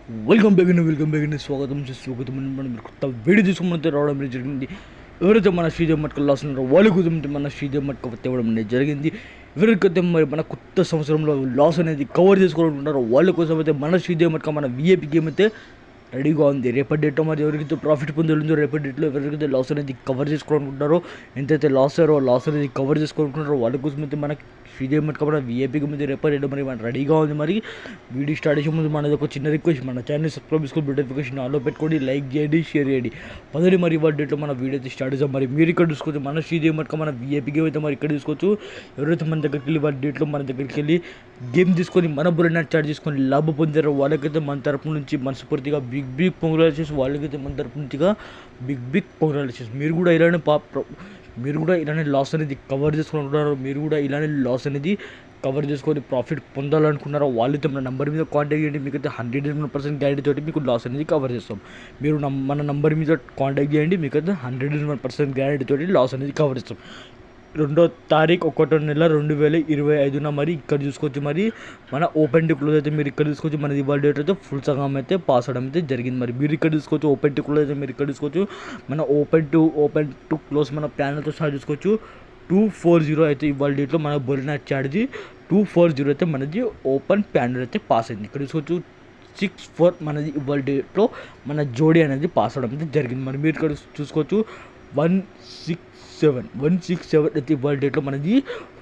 Welcome back స్వాగతం సుస్వాగతం మనం కొత్త వీడియో తీసుకుని రావడం అనేది జరిగింది. ఎవరైతే మన శ్రీదేవి మట్క లాస్ ఉన్నారో వాళ్ళ కోసం మన శ్రీదేవి మట్క తేవడం అనేది జరిగింది. ఎవరికైతే మరి మన కొత్త సంవత్సరంలో లాస్ అనేది కవర్ చేసుకోవాలనుకుంటారో వాళ్ళ కోసం అయితే మన శ్రీదేవి మట్క మన విఐపి గేమ్ అయితే రెడీగా ఉంది. రేపటి డేట్లో మరి ఎవరికైతే ప్రాఫిట్ పొందుతుందో రేపటి డేట్లో ఎవరికైతే లాస్ అనేది కవర్ చేసుకోవాలనుకుంటారో ఎంతైతే లాస్ అయ్యారో లాస్ అనేది కవర్ చేసుకోవాలనుకుంటారో వాళ్ళ కోసం అయితే మనకి శ్రీదేవి మట్క మన విఐపికి మీద రేపటి డేట్లో మరి మన రెడీగా ఉంది. మరి వీడియో స్టార్ట్ చేసే ముందు మనది ఒక చిన్న రిక్వెస్ట్, మన ఛానల్ సబ్స్క్రైబ్ చేసుకొని నోటిఫికేషన్ ఆన్లో పెట్టుకోండి, లైక్ చేయండి, షేర్ చేయండి. పదని మరి ఇవాళ డేట్లో మన వీడియో అయితే స్టార్ట్ చేద్దాం. మరి మీరు ఇక్కడ చూసుకోవచ్చు మన శ్రీదేవి మట్క మన విఐపి గేమ్ అయితే మరి ఇక్కడ చూసుకోవచ్చు. ఎవరైతే మన దగ్గరికి వెళ్ళి వాళ్ళ డేట్లో మన దగ్గరికి వెళ్ళి గేమ్ తీసుకొని మన బుర్రని స్టార్ట్ చేసుకొని లాభ పొందారో వాళ్ళకైతే మన తరపు నుంచి మనస్ఫూర్తిగా బిగ్ కంగ్రాచులేషన్స్. వాళ్ళకైతే మన తరపు నుంచిగా బిగ్ కంగ్రాచులేషన్స్. మీరు కూడా ఇలానే లాస్ అనేది కవర్ చేసుకుంటున్నారు. మీరు కూడా ఇలానే లాస్ అనేది కవర్ చేసుకొని ప్రాఫిట్ పొందాలనుకున్నారో వాళ్ళైతే మన నెంబర్ మీద కాంటాక్ట్ చేయండి. మీకైతే 101% గ్యారెంటీ తోటి మీకు లాస్ అనేది కవర్ చేస్తాం. మీరు మన నెంబర్ మీద కాంటాక్ట్ చేయండి, మీకైతే 101% గ్యారెంటీ తోటి లాస్ అనేది కవర్ చేస్తాం. 2వ తారీఖు 1వ నెల 2025 మరి ఇక్కడ చూసుకోవచ్చు. మరి మన ఓపెన్ టు క్లోజ్ అయితే మీరు ఇక్కడ చూసుకోవచ్చు. మనది ఇవాళ డేట్ అయితే ఫుల్ సగం అయితే పాస్ అవడం అయితే జరిగింది. మరి మీరు ఇక్కడ చూసుకోవచ్చు. ఓపెన్ టు క్లోజ్ అయితే మీరు ఇక్కడ చూసుకోవచ్చు. మన ఓపెన్ టు క్లోజ్ మన ప్లాన్తో స్టార్ట్ చూసుకోవచ్చు. 240 అయితే ఇవాళ డేట్లో మన బొరినా చార్జ్ 240 అయితే మనది ఓపెన్ ప్యానల్ అయితే పాస్ అయింది. ఇక్కడ చూసుకోవచ్చు. 64 మనది ఇవాళ డేట్లో మన జోడీ అనేది పాస్ అవడం అయితే జరిగింది. మరి మీరు ఇక్కడ చూసుకోవచ్చు. 167 అయితే ఇవాళ డేట్లో మనది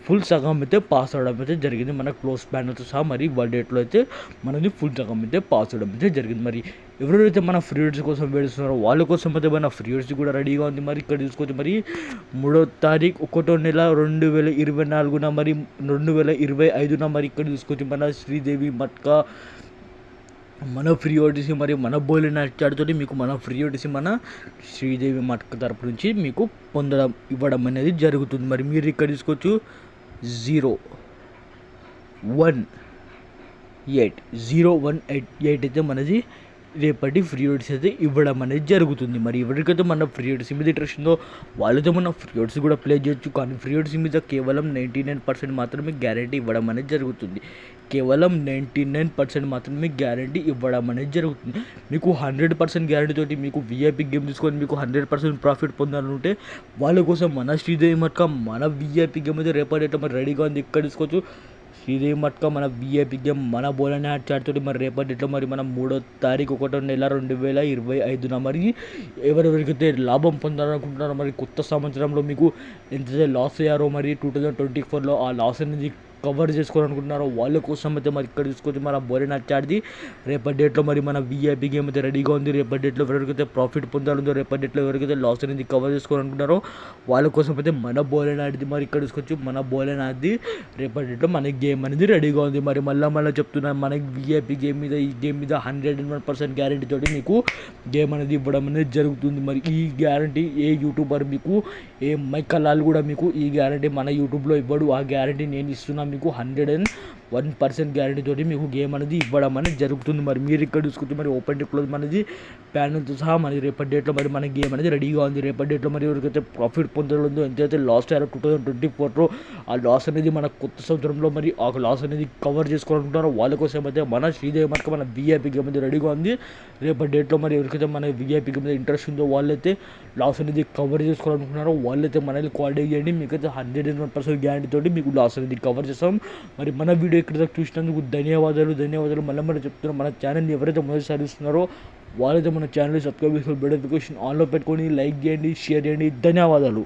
ఫుల్ సగం అయితే పాస్ అవడం అయితే జరిగింది. మన క్లోజ్ ప్యానల్తో సహా మరి ఇవాళ డేట్లో అయితే మనది ఫుల్ సగం అయితే పాస్ అవడం అయితే జరిగింది. మరి ఎవరైతే మన ఫ్రీ వర్డ్స్ కోసం వేడుస్తున్నారో వాళ్ళ కోసం అయితే మన ఫ్రీ వర్డ్స్ కూడా రెడీగా ఉంది. మరి ఇక్కడ చూసుకోవచ్చు. మరి 3వ తారీఖు 1వ నెల 2024 మరి 2025 మరి ఇక్కడ చూసుకోవచ్చు. మన శ్రీదేవి మట్క మన ఫ్రీ ఓటీసీ మరి మన బౌలింగ్ చాటుతోటి మీకు మన ఫ్రీ ఓటీసీ మన శ్రీదేవి మట్క తరపు నుంచి మీకు ఇవ్వడం అనేది జరుగుతుంది. మరి మీరు ఇక్కడ తీసుకోవచ్చు. 018 అయితే మనది రేపటి ఫ్రీ ఓటీసీ అయితే ఇవ్వడం అనేది జరుగుతుంది. మరి ఎవరికైతే మన ఫ్రీ ఓటీసీ మీద ఇంట్రెస్ట్ ఉందో వాళ్ళతో మన ఫ్రీ ఓటీసీ కూడా ప్లే చేయొచ్చు. కానీ ఫ్రీ ఓటీసీ మీద కేవలం 99% మాత్రమే గ్యారెంటీ ఇవ్వడం అనేది జరుగుతుంది. కేవలం 99% మాత్రమే గ్యారెంటీ ఇవ్వడం అనేది జరుగుతుంది. మీకు 100% గ్యారెంటీ తోటి మీకు విఐపి గేమ్ తీసుకొని మీకు 100% ప్రాఫిట్ పొందాలంటే వాళ్ళ కోసం మన శ్రీదేవి మట్క మన విఐపి గేమ్ అయితే రేపటి మరి రెడీగా ఉంది. ఇక్కడ తీసుకోవచ్చు. శ్రీదేవి మట్క మన విఐపి గేమ్ మన బౌలింగ్ చాటుతోటి మరి రేపటి డేట్లో మరి మనం 3వ తారీఖు 1వ నెల 2025 మరి ఎవరెవరికైతే లాభం పొందాలనుకుంటున్నారో మరి కొత్త సంవత్సరంలో మీకు ఎంతైతే లాస్ అయ్యారో మరి 2024లో ఆ లాస్ అనేది కవర్ చేసుకోవాలనుకుంటున్నారో వాళ్ళ కోసం అయితే మరి ఇక్కడ చూసుకోవచ్చు. మన బౌలింగ్ చాట్ది రేపటి డేట్లో మరి మన విఐపి గేమ్ అయితే రెడీగా ఉంది. రేపటి డేట్లో ఎవరికైతే ప్రాఫిట్ పొందాలందో రేపటి డేట్లో ఎవరికైతే లాస్ అనేది కవర్ చేసుకోవాలనుకుంటున్నారో వాళ్ళ కోసం అయితే మన బౌలింగ్ ఆడిది మరి ఇక్కడ చూసుకోవచ్చు. మన బౌలింగ్ ఆడిది రేపటి డేట్లో మన గేమ్ అనేది రెడీగా ఉంది. మరి మళ్ళీ చెప్తున్నాను, మన విఐపి గేమ్ మీద ఈ గేమ్ మీద 101% గ్యారెంటీ తోటి మీకు గేమ్ అనేది ఇవ్వడం అనేది జరుగుతుంది. మరి ఈ గ్యారెంటీ ఏ యూట్యూబర్ మీకు ఏ మైకలాల్ కూడా మీకు ఈ గ్యారెంటీ మన యూట్యూబ్లో ఇవ్వడు. ఆ గ్యారెంటీ నేను ఇస్తున్నాను. మీకు 101% గ్యారెంటీ తోటి మీకు గేమ్ అనేది ఇవ్వడం అనేది జరుగుతుంది. మరి మీరు ఇక్కడ చూసుకుంటే మరి ఓపెన్ టు క్లోజ్ మనది ప్యానల్తో సహా మరి రేపటి డేట్లో మరి మన గేమ్ అనేది రెడీగా ఉంది. రేపటి డేట్లో మరి ఎవరికైతే ప్రాఫిట్ పొందడంలో ఎంతైతే లాస్ట్ అయ్యారో 2024లో ఆ లాస్ అనేది మన కొత్త సంవత్సరంలో మరి ఆ లాస్ అనేది కవర్ చేసుకోవాలనుకుంటారో వాళ్ళ కోసం అయితే మన శ్రీదేవి మట్క మన విఐపి గేమ్ అనేది రెడీగా ఉంది. రేపటి డేట్లో మరి ఎవరికైతే మన విఐపి గేమ్ మీద ఇంట్రెస్ట్ ఉందో వాళ్ళైతే లాస్ అనేది కవర్ చేసుకోవాలనుకుంటున్నారో వాళ్ళైతే మనల్ని కాంటాక్ట్ చేయండి. మీకైతే 101% గ్యారెంటీ తోటి మీకు లాస్ అనేది కవర్ చేస్తాం. మరి మన వీడియో ఇక్కడ దాకా చూసినందుకు ధన్యవాదాలు. మళ్ళీ చెప్తున్నాం, మన ఛానల్ని ఎవరైతే మొదటిసారి ఇస్తున్నారో వాళ్ళైతే మన ఛానల్ని సబ్స్క్రైబ్ చేసుకొని నోటిఫికేషన్ ఆన్లో పెట్టుకొని లైక్ చేయండి, షేర్ చేయండి. ధన్యవాదాలు.